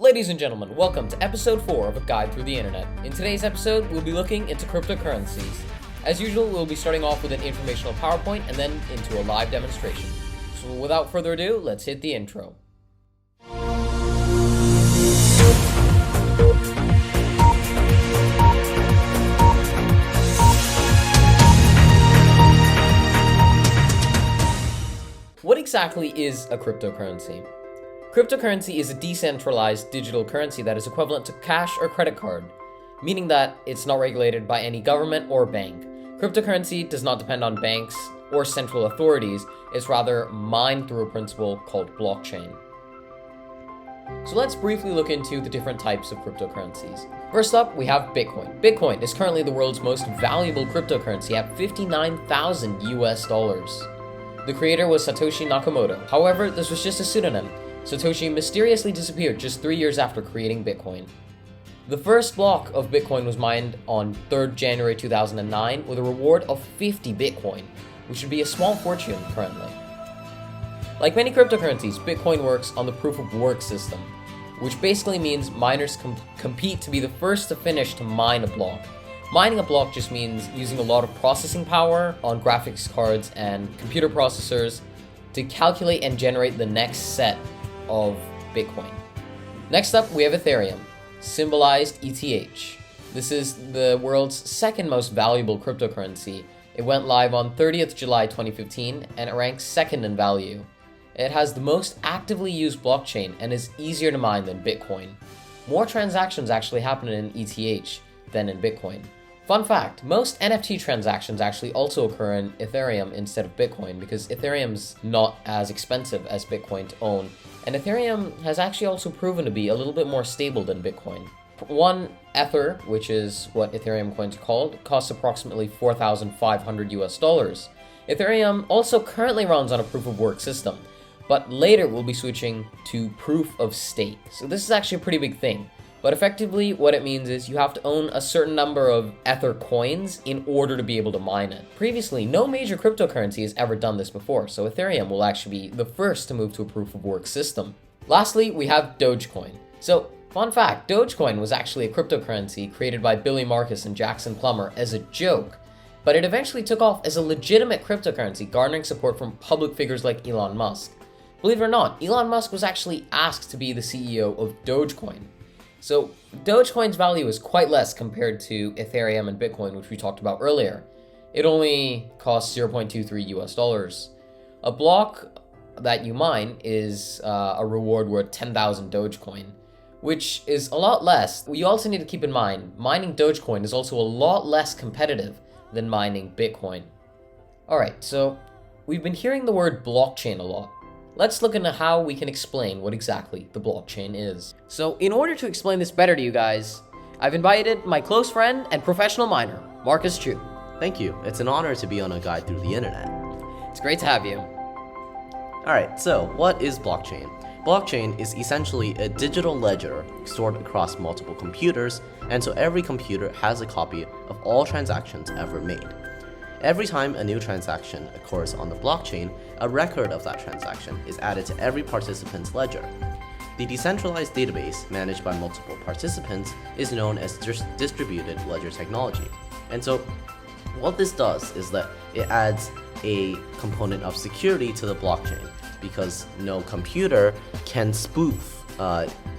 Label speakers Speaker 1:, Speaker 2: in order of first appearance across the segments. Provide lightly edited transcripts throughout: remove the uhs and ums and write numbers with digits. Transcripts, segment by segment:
Speaker 1: Ladies and gentlemen, welcome to episode 4 of A Guide Through the Internet. In today's episode, we'll be looking into cryptocurrencies. As usual, we'll be starting off with an informational PowerPoint and then into a live demonstration. So without further ado, let's hit the intro. What exactly is a cryptocurrency? Cryptocurrency is a decentralized digital currency that is equivalent to cash or credit card, meaning that it's not regulated by any government or bank. Cryptocurrency does not depend on banks or central authorities, it's rather mined through a principle called blockchain. So let's briefly look into the different types of cryptocurrencies. First up, we have Bitcoin. Bitcoin is currently the world's most valuable cryptocurrency at $59,000 US. The creator was Satoshi Nakamoto. However, this was just a pseudonym. Satoshi mysteriously disappeared just 3 years after creating Bitcoin. The first block of Bitcoin was mined on 3rd January 2009 with a reward of 50 Bitcoin, which would be a small fortune currently. Like many cryptocurrencies, Bitcoin works on the proof of work system, which basically means miners compete to be the first to finish to mine a block. Mining a block just means using a lot of processing power on graphics cards and computer processors to calculate and generate the next set of Bitcoin. Next up, we have Ethereum, symbolized ETH. This is the world's second most valuable cryptocurrency. It went live on 30th July 2015 and it ranks second in value. It has the most actively used blockchain and is easier to mine than Bitcoin. More transactions actually happen in ETH than in Bitcoin. Fun fact, most NFT transactions actually also occur in Ethereum instead of Bitcoin because Ethereum's not as expensive as Bitcoin to own, and Ethereum has actually also proven to be a little bit more stable than Bitcoin. One Ether, which is what Ethereum coins are called, costs approximately $4,500 US. Ethereum also currently runs on a proof of work system, but later we'll be switching to proof of stake. So this is actually a pretty big thing. But effectively, what it means is you have to own a certain number of Ether coins in order to be able to mine it. Previously, no major cryptocurrency has ever done this before, so Ethereum will actually be the first to move to a proof-of-work system. Lastly, we have Dogecoin. So, fun fact, Dogecoin was actually a cryptocurrency created by Billy Marcus and Jackson Plummer as a joke, but it eventually took off as a legitimate cryptocurrency, garnering support from public figures like Elon Musk. Believe it or not, Elon Musk was actually asked to be the CEO of Dogecoin. So, Dogecoin's value is quite less compared to Ethereum and Bitcoin, which we talked about earlier. It only costs $0.23 US. A block that you mine is a reward worth 10,000 Dogecoin, which is a lot less. You also need to keep in mind, mining Dogecoin is also a lot less competitive than mining Bitcoin. Alright, so we've been hearing the word blockchain a lot. Let's look into how we can explain what exactly the blockchain is. So in order to explain this better to you guys, I've invited my close friend and professional miner, Marcus Chu.
Speaker 2: Thank you. It's an honor to be on A Guide Through the Internet.
Speaker 1: It's great to have you.
Speaker 2: Alright, so what is blockchain? Blockchain is essentially a digital ledger stored across multiple computers, and so every computer has a copy of all transactions ever made. Every time a new transaction occurs on the blockchain, a record of that transaction is added to every participant's ledger. The decentralized database managed by multiple participants is known as distributed ledger technology. And so what this does is that it adds a component of security to the blockchain because no computer can spoof,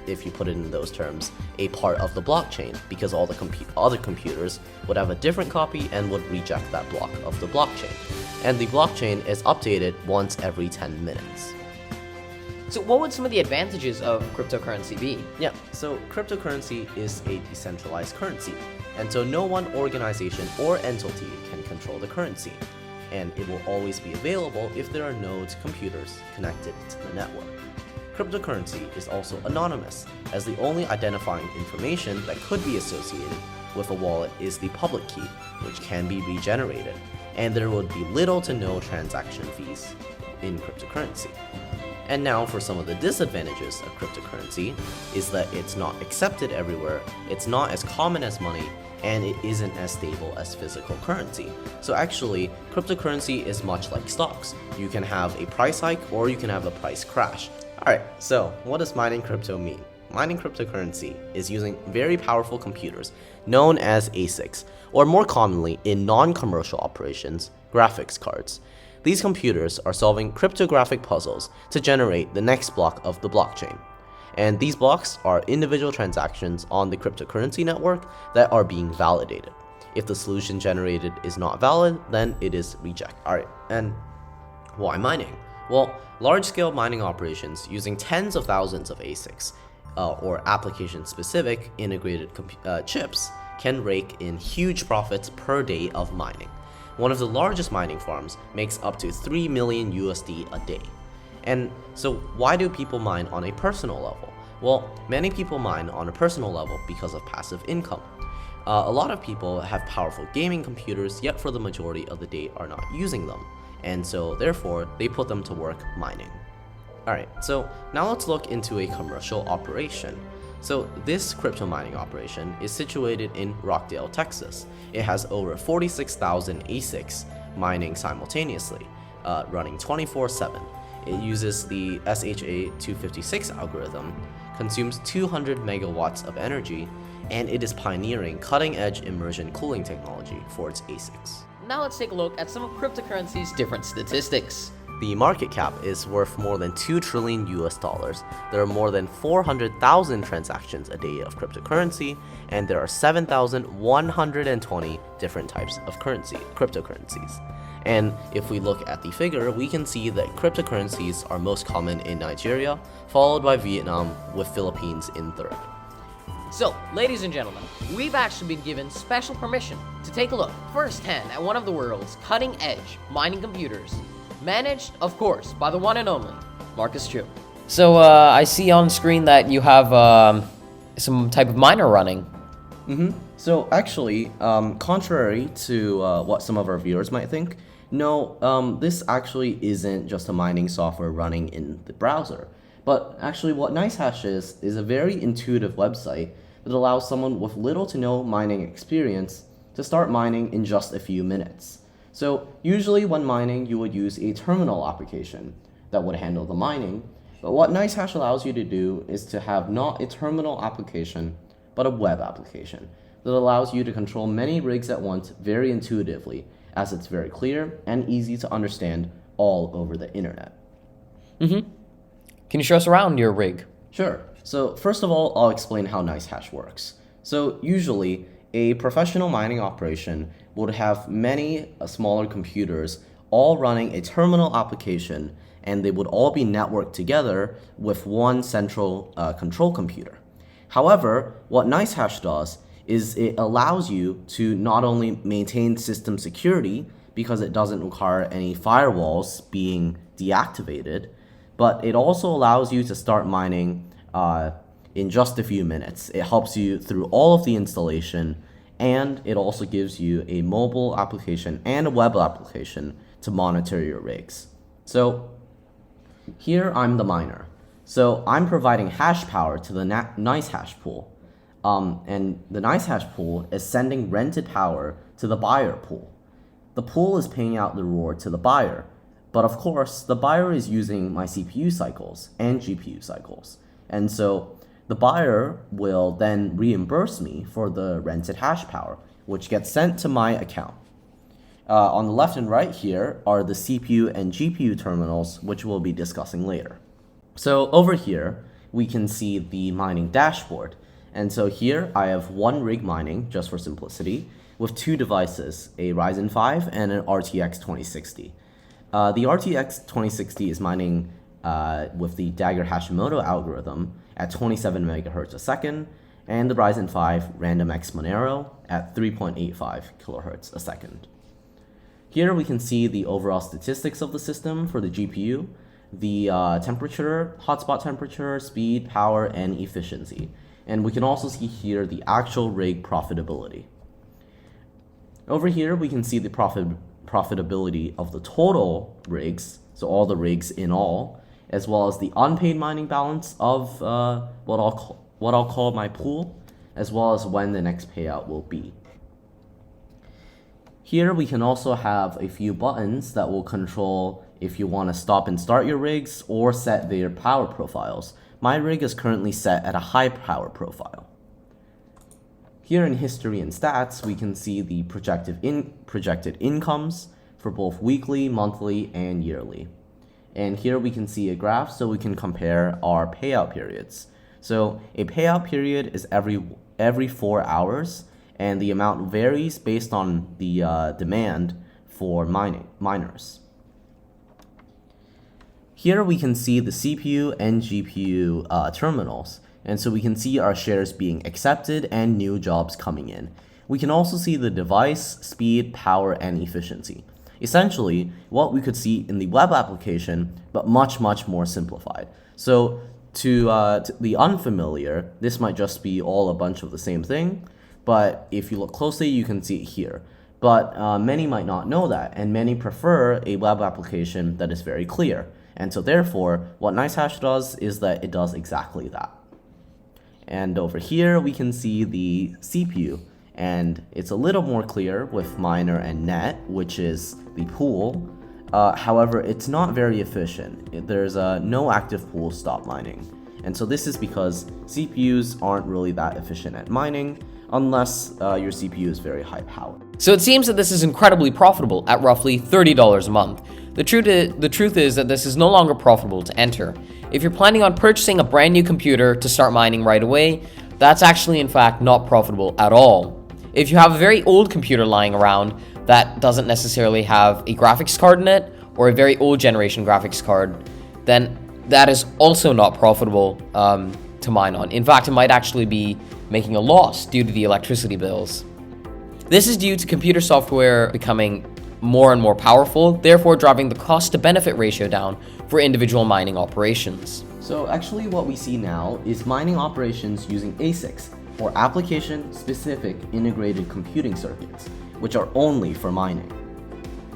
Speaker 2: if you put it in those terms, a part of the blockchain because all the other computers would have a different copy and would reject that block of the blockchain. And the blockchain is updated once every 10 minutes.
Speaker 1: So what would some of the advantages of cryptocurrency be?
Speaker 2: Yeah, so cryptocurrency is a decentralized currency, and so no one organization or entity can control the currency, and it will always be available if there are nodes computers connected to the network. Cryptocurrency is also anonymous, as the only identifying information that could be associated with a wallet is the public key, which can be regenerated, and there would be little to no transaction fees in cryptocurrency. And now for some of the disadvantages of cryptocurrency is that it's not accepted everywhere, it's not as common as money, and it isn't as stable as physical currency. So actually, cryptocurrency is much like stocks. You can have a price hike or you can have a price crash. Alright, so what does mining crypto mean? mining cryptocurrency is using very powerful computers known as ASICs, or more commonly in non-commercial operations, graphics cards. These computers are solving cryptographic puzzles to generate the next block of the blockchain. And these blocks are individual transactions on the cryptocurrency network that are being validated. If the solution generated is not valid, then it is rejected. Alright, and why mining? Well, large-scale mining operations using tens of thousands of ASICs, or application-specific integrated chips, can rake in huge profits per day of mining. One of the largest mining farms makes up to 3 million USD a day. And so why do people mine on a personal level? Well, many people mine on a personal level because of passive income. A lot of people have powerful gaming computers, yet for the majority of the day are not using them. And so therefore, they put them to work mining. Alright, so now let's look into a commercial operation. So this crypto mining operation is situated in Rockdale, Texas. It has over 46,000 ASICs mining simultaneously, running 24/7. It uses the SHA-256 algorithm, consumes 200 megawatts of energy, and it is pioneering cutting-edge immersion cooling technology for its ASICs.
Speaker 1: Now let's take a look at some of cryptocurrency's different statistics.
Speaker 2: The market cap is worth more than 2 trillion US dollars. There are more than 400,000 transactions a day of cryptocurrency, and there are 7,120 different types of cryptocurrencies. And if we look at the figure, we can see that cryptocurrencies are most common in Nigeria, followed by Vietnam, with Philippines in third.
Speaker 1: So, ladies and gentlemen, we've actually been given special permission to take a look firsthand at one of the world's cutting-edge mining computers, managed, of course, by the one and only Marcus Chu. So, I see on screen that you have some type of miner running.
Speaker 2: So actually, contrary to what some of our viewers might think, no, this actually isn't just a mining software running in the browser. But actually what NiceHash is a very intuitive website that allows someone with little to no mining experience to start mining in just a few minutes. So usually when mining, you would use a terminal application that would handle the mining. But what NiceHash allows you to do is to have not a terminal application, but a web application that allows you to control many rigs at once very intuitively, as it's very clear and easy to understand all over the internet.
Speaker 1: Can you show us around your rig?
Speaker 2: Sure. So first of all, I'll explain how NiceHash works. So usually, a professional mining operation would have many smaller computers all running a terminal application, and they would all be networked together with one central control computer. However, what NiceHash does is it allows you to not only maintain system security because it doesn't require any firewalls being deactivated, but it also allows you to start mining in just a few minutes. It helps you through all of the installation, and it also gives you a mobile application and a web application to monitor your rigs. So here I'm the miner. So I'm providing hash power to the NiceHash pool. And the NiceHash pool is sending rented power to the buyer pool. The pool is paying out the reward to the buyer. But of course, the buyer is using my CPU cycles and GPU cycles. And so the buyer will then reimburse me for the rented hash power, which gets sent to my account. On the left and right here are the CPU and GPU terminals, which we'll be discussing later. So over here, we can see the mining dashboard. And so here I have one rig mining, just for simplicity, with two devices, a Ryzen 5 and an RTX 2060. The RTX 2060 is mining with the Dagger Hashimoto algorithm at 27 megahertz a second, and the Ryzen 5 RandomX Monero at 3.85 kilohertz a second. Here we can see the overall statistics of the system for the GPU, the temperature, hotspot temperature, speed, power, and efficiency. And we can also see here the actual rig profitability. Over here, we can see the profitability of the total rigs, so all the rigs in all, as well as the unpaid mining balance of what I'll call my pool, as well as when the next payout will be. Here we can also have a few buttons that will control if you want to stop and start your rigs or set their power profiles. my rig is currently set at a high power profile. Here in history and stats, we can see the projected incomes for both weekly, monthly, and yearly. And here we can see a graph so we can compare our payout periods. So a payout period is every 4 hours, and the amount varies based on the demand for miners. Here we can see the CPU and GPU terminals, and so we can see our shares being accepted and new jobs coming in. We can also see the device, speed, power, and efficiency. Essentially, what we could see in the web application, but much more simplified. So to the unfamiliar, this might just be all a bunch of the same thing, but if you look closely, you can see it here. But many might not know that, and many prefer a web application that is very clear. And so therefore, what NiceHash does is that it does exactly that. And over here, we can see the CPU, and it's a little more clear with miner and net, which is the pool. However, it's not very efficient. There's no active pool stop mining. And so this is because CPUs aren't really that efficient at mining unless your CPU is very high powered.
Speaker 1: So it seems that this is incredibly profitable at roughly $30 a month. The truth is that this is no longer profitable to enter. If you're planning on purchasing a brand new computer to start mining right away, that's actually in fact not profitable at all. If you have a very old computer lying around that doesn't necessarily have a graphics card in it, or a very old generation graphics card, then that is also not profitable to mine on. In fact, it might actually be making a loss due to the electricity bills. This is due to computer software becoming more and more powerful, therefore driving the cost to benefit ratio down for individual mining operations.
Speaker 2: So actually what we see now is mining operations using ASICs, or application-specific integrated computing circuits, which are only for mining,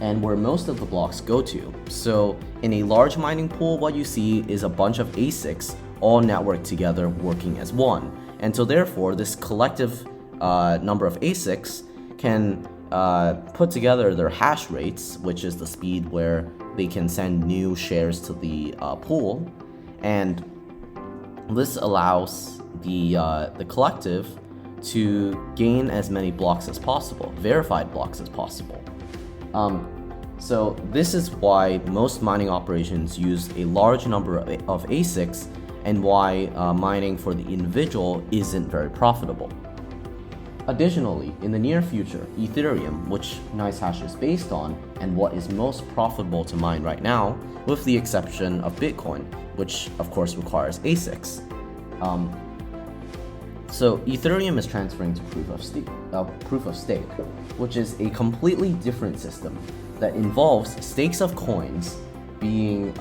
Speaker 2: and where most of the blocks go to. So in a large mining pool, what you see is a bunch of ASICs all networked together working as one. And so therefore, this collective number of ASICs can put together their hash rates, which is the speed where they can send new shares to the pool, and this allows the collective to gain as many blocks as possible, verified blocks as possible. So this is why most mining operations use a large number of ASICs, and why mining for the individual isn't very profitable. Additionally, in the near future, Ethereum, which NiceHash is based on, and what is most profitable to mine right now, with the exception of Bitcoin, which of course requires ASICs. So Ethereum is transferring to proof of stake, which is a completely different system that involves stakes of coins being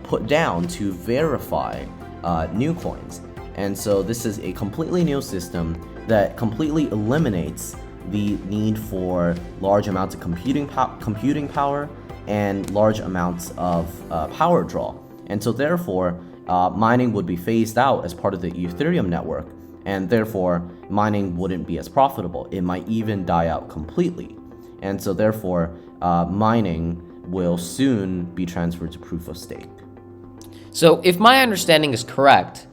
Speaker 2: put down to verify new coins. And so this is a completely new system that completely eliminates the need for large amounts of computing power and large amounts of power draw. And so therefore, mining would be phased out as part of the Ethereum network, and therefore mining wouldn't be as profitable. It might even die out completely. And so therefore, mining will soon be transferred to proof of stake.
Speaker 1: So if my understanding is correct,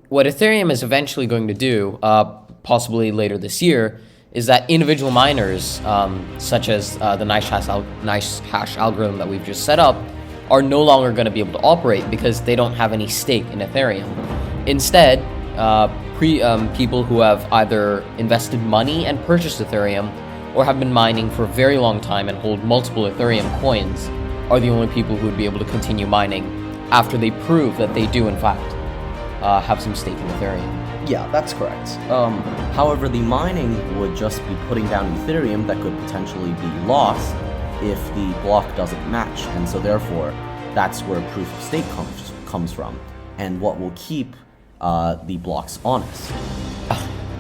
Speaker 1: what Ethereum is eventually going to do, possibly later this year, is that individual miners, such as the NiceHash algorithm that we've just set up, are no longer going to be able to operate because they don't have any stake in Ethereum. Instead, people who have either invested money and purchased Ethereum, or have been mining for a very long time and hold multiple Ethereum coins, are the only people who would be able to continue mining after they prove that they do in fact have some stake in Ethereum.
Speaker 2: Yeah, that's correct. However, the mining would just be putting down Ethereum that could potentially be lost if the block doesn't match, and so therefore, that's where proof of stake comes from, and what will keep the blocks honest.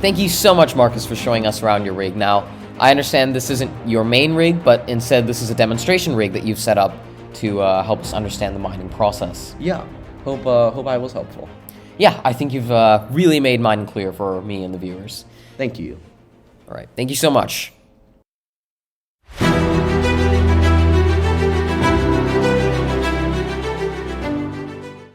Speaker 1: Thank you so much, Marcus, for showing us around your rig. Now, I understand this isn't your main rig, but instead this is a demonstration rig that you've set up to help us understand the mining process.
Speaker 2: Yeah, hope I was helpful.
Speaker 1: Yeah, I think you've really made mining clear for me and the viewers.
Speaker 2: Thank you.
Speaker 1: All right, thank you so much.